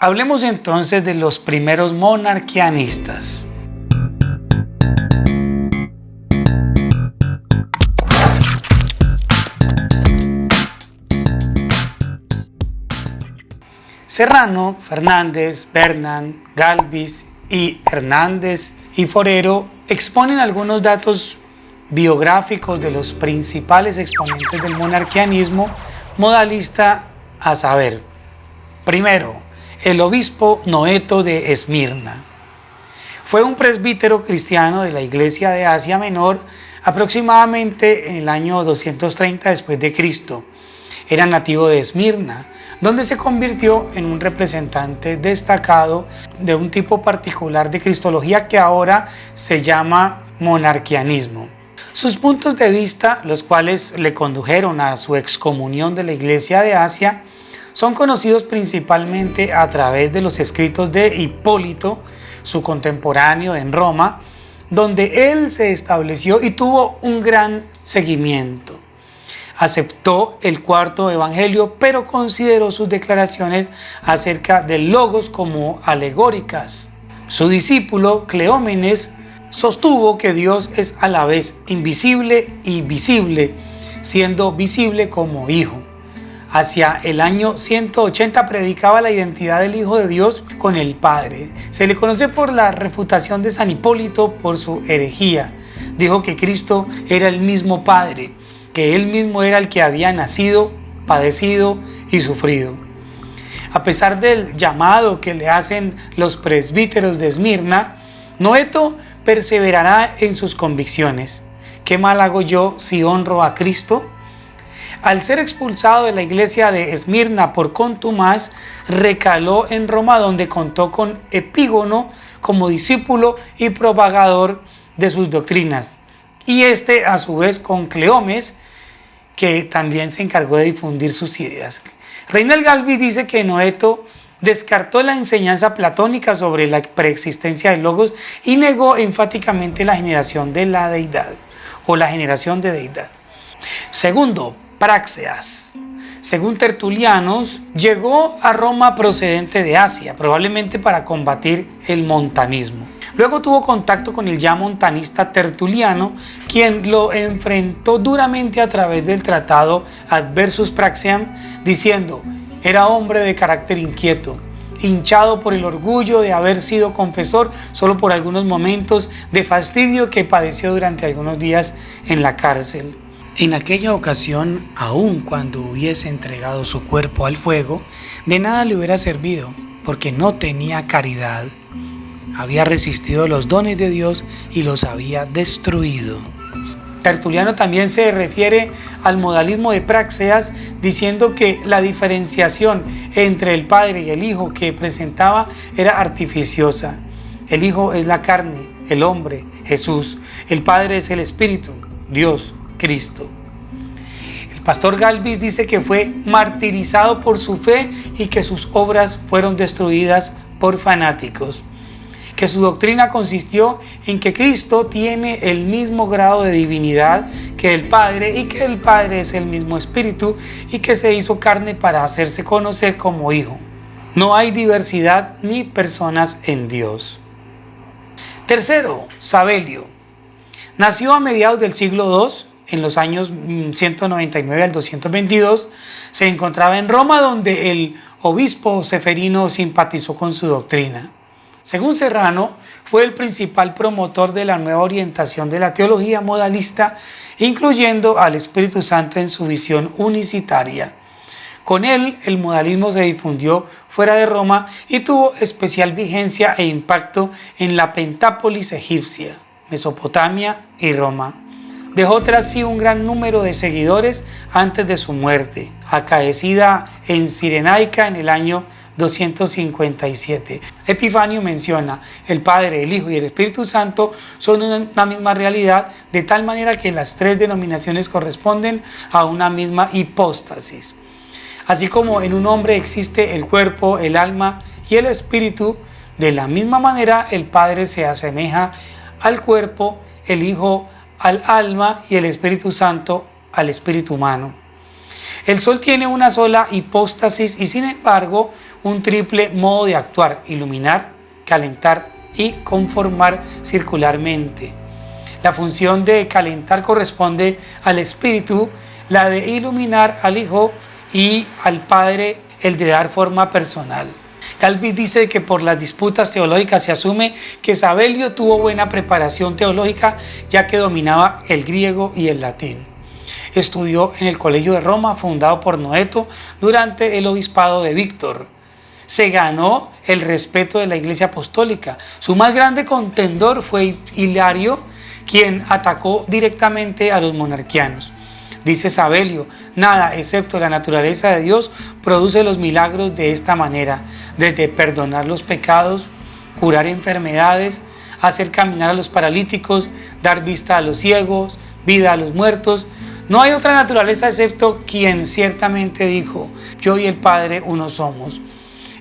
Hablemos entonces de los primeros monarquianistas. Serrano, Fernández, Bernan, Galvis y Hernández y Forero exponen algunos datos biográficos de los principales exponentes del monarquianismo modalista, a saber: primero, el obispo Noeto de Esmirna. Fue un presbítero cristiano de la Iglesia de Asia Menor aproximadamente en el año 230 después de Cristo. Era nativo de Esmirna, donde se convirtió en un representante destacado de un tipo particular de cristología que ahora se llama monarquianismo. Sus puntos de vista, los cuales le condujeron a su excomunión de la Iglesia de Asia, son conocidos principalmente a través de los escritos de Hipólito, su contemporáneo en Roma, donde él se estableció y tuvo un gran seguimiento. Aceptó el cuarto evangelio, pero consideró sus declaraciones acerca del logos como alegóricas. Su discípulo Cleómenes sostuvo que Dios es a la vez invisible y visible, siendo visible como Hijo. Hacia el año 180 predicaba la identidad del Hijo de Dios con el Padre. Se le conoce por la refutación de San Hipólito por su herejía. Dijo que Cristo era el mismo Padre, que Él mismo era el que había nacido, padecido y sufrido. A pesar del llamado que le hacen los presbíteros de Esmirna, Noeto perseverará en sus convicciones. ¿Qué mal hago yo si honro a Cristo? Al ser expulsado de la iglesia de Esmirna por contumaz, recaló en Roma, donde contó con Epígono como discípulo y propagador de sus doctrinas, y a su vez con Cleómenes, que también se encargó de difundir sus ideas. Reinald Galvis dice que Noeto descartó la enseñanza platónica sobre la preexistencia del Logos y negó enfáticamente la generación de la deidad o la generación de deidad. Segundo, Práxeas. Según tertulianos, llegó a Roma procedente de Asia, probablemente para combatir el montanismo. Luego tuvo contacto con el ya montanista Tertuliano, quien lo enfrentó duramente a través del tratado Adversus Praxeam, diciendo: era hombre de carácter inquieto, hinchado por el orgullo de haber sido confesor solo por algunos momentos, de fastidio que padeció durante algunos días en la cárcel. En aquella ocasión, aun cuando hubiese entregado su cuerpo al fuego, de nada le hubiera servido, porque no tenía caridad. Había resistido los dones de Dios y los había destruido. Tertuliano también se refiere al modalismo de Práxeas, diciendo que la diferenciación entre el Padre y el Hijo que presentaba era artificiosa. El Hijo es la carne, el hombre, Jesús. El Padre es el Espíritu, Dios, Cristo. El pastor Galvis dice que fue martirizado por su fe y que sus obras fueron destruidas por fanáticos. Que su doctrina consistió en que Cristo tiene el mismo grado de divinidad que el Padre y que el Padre es el mismo Espíritu y que se hizo carne para hacerse conocer como Hijo. No hay diversidad ni personas en Dios. Tercero, Sabelio. Nació a mediados del siglo II, en los años 199 al 222. Se encontraba en Roma, donde el obispo Seferino simpatizó con su doctrina. Según Serrano, fue el principal promotor de la nueva orientación de la teología modalista, incluyendo al Espíritu Santo en su visión unicitaria. Con él, el modalismo se difundió fuera de Roma y tuvo especial vigencia e impacto en la Pentápolis egipcia, Mesopotamia y Roma. Dejó tras sí un gran número de seguidores antes de su muerte, acaecida en Cirenaica en el año 257. Epifanio menciona: el Padre, el Hijo y el Espíritu Santo son una misma realidad, de tal manera que las tres denominaciones corresponden a una misma hipóstasis. Así como en un hombre existe el cuerpo, el alma y el espíritu, de la misma manera el Padre se asemeja al cuerpo, el Hijo al alma y el Espíritu Santo al espíritu humano. El Sol tiene una sola hipóstasis y sin embargo un triple modo de actuar: iluminar, calentar y conformar circularmente. La función de calentar corresponde al Espíritu, la de iluminar al Hijo y al Padre el de dar forma personal. Galvis dice que por las disputas teológicas se asume que Sabelio tuvo buena preparación teológica, ya que dominaba el griego y el latín. Estudió en el Colegio de Roma, fundado por Noeto durante el obispado de Víctor. Se ganó el respeto de la Iglesia Apostólica. Su más grande contendor fue Hilario, quien atacó directamente a los monarquianos. Dice Sabelio: nada excepto la naturaleza de Dios produce los milagros de esta manera, desde perdonar los pecados, curar enfermedades, hacer caminar a los paralíticos, dar vista a los ciegos, vida a los muertos. No hay otra naturaleza excepto quien ciertamente dijo: yo y el Padre uno somos.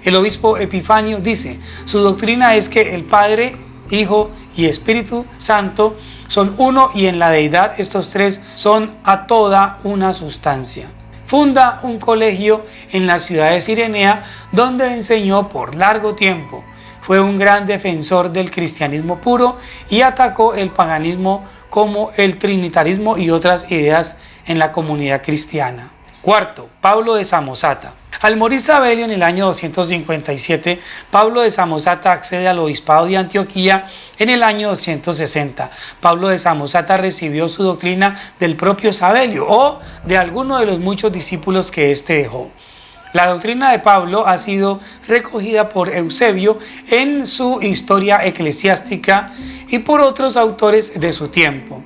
El obispo Epifanio dice: su doctrina es que el Padre, Hijo y Espíritu Santo son uno, y en la deidad estos tres son a toda una sustancia. Funda un colegio en la ciudad de Cirenea, donde enseñó por largo tiempo. Fue un gran defensor del cristianismo puro y atacó el paganismo como el trinitarismo y otras ideas en la comunidad cristiana. Cuarto, Pablo de Samosata. Al morir Sabelio en el año 257, Pablo de Samosata accede al obispado de Antioquía en el año 260. Pablo de Samosata recibió su doctrina del propio Sabelio o de alguno de los muchos discípulos que éste dejó. La doctrina de Pablo ha sido recogida por Eusebio en su Historia Eclesiástica y por otros autores de su tiempo.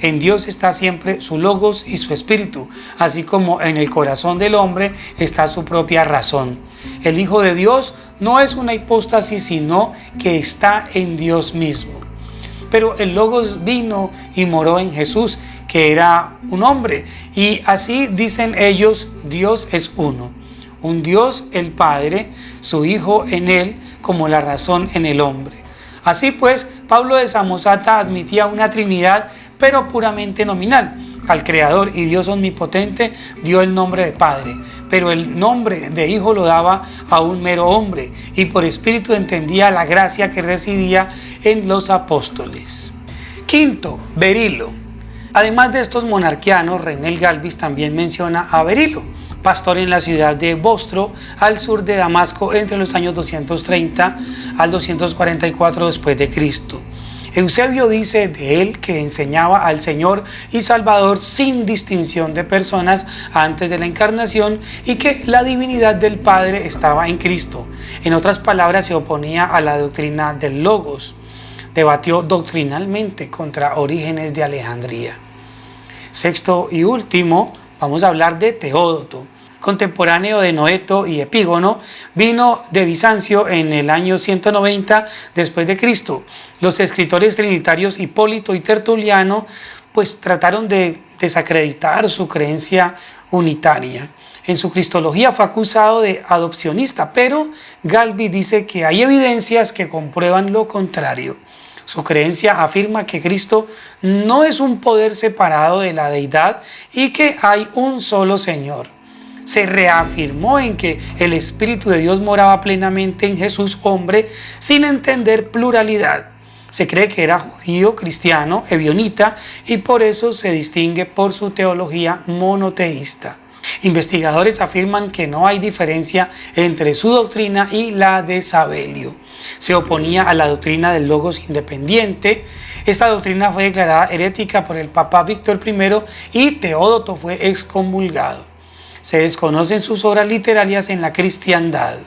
En Dios está siempre su logos y su espíritu, así como en el corazón del hombre está su propia razón. El Hijo de Dios no es una hipóstasis, sino que está en Dios mismo. Pero el logos vino y moró en Jesús, que era un hombre, y así dicen ellos: Dios es uno. Un Dios el Padre, su Hijo en él, como la razón en el hombre. Así pues, Pablo de Samosata admitía una Trinidad, pero puramente nominal. Al Creador y Dios omnipotente dio el nombre de Padre, pero el nombre de Hijo lo daba a un mero hombre, y por espíritu entendía la gracia que residía en los apóstoles. Quinto, Berilo. Además de estos monarquianos, Reinel Galvis también menciona a Berilo, pastor en la ciudad de Bostro, al sur de Damasco, entre los años 230 al 244 después de Cristo. Eusebio dice de él que enseñaba al Señor y Salvador sin distinción de personas antes de la encarnación y que la divinidad del Padre estaba en Cristo. En otras palabras, se oponía a la doctrina del Logos. Debatió doctrinalmente contra Orígenes de Alejandría. Sexto y último, vamos a hablar de Teódoto. Contemporáneo de Noeto y Epígono, vino de Bizancio en el año 190 después de Cristo. Los escritores trinitarios Hipólito y Tertuliano pues trataron de desacreditar su creencia unitaria. En su cristología fue acusado de adopcionista, pero Galvis dice que hay evidencias que comprueban lo contrario. Su creencia afirma que Cristo no es un poder separado de la deidad y que hay un solo Señor. Se reafirmó en que el Espíritu de Dios moraba plenamente en Jesús hombre, sin entender pluralidad. Se cree que era judío, cristiano, ebionita, y por eso se distingue por su teología monoteísta. Investigadores afirman que no hay diferencia entre su doctrina y la de Sabelio. Se oponía a la doctrina del Logos independiente. Esta doctrina fue declarada herética por el Papa Víctor I y Teódoto fue excomulgado. Se desconocen sus obras literarias en la cristiandad.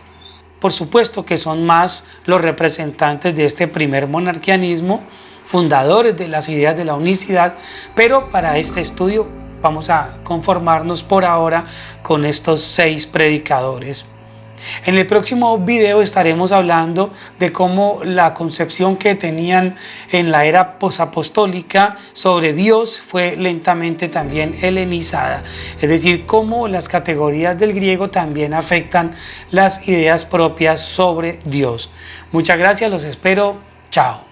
Por supuesto que son más los representantes de este primer monarquianismo, fundadores de las ideas de la unicidad, pero para este estudio vamos a conformarnos por ahora con estos 6 predicadores. En el próximo video estaremos hablando de cómo la concepción que tenían en la era posapostólica sobre Dios fue lentamente también helenizada, es decir, cómo las categorías del griego también afectan las ideas propias sobre Dios. Muchas gracias, los espero, chao.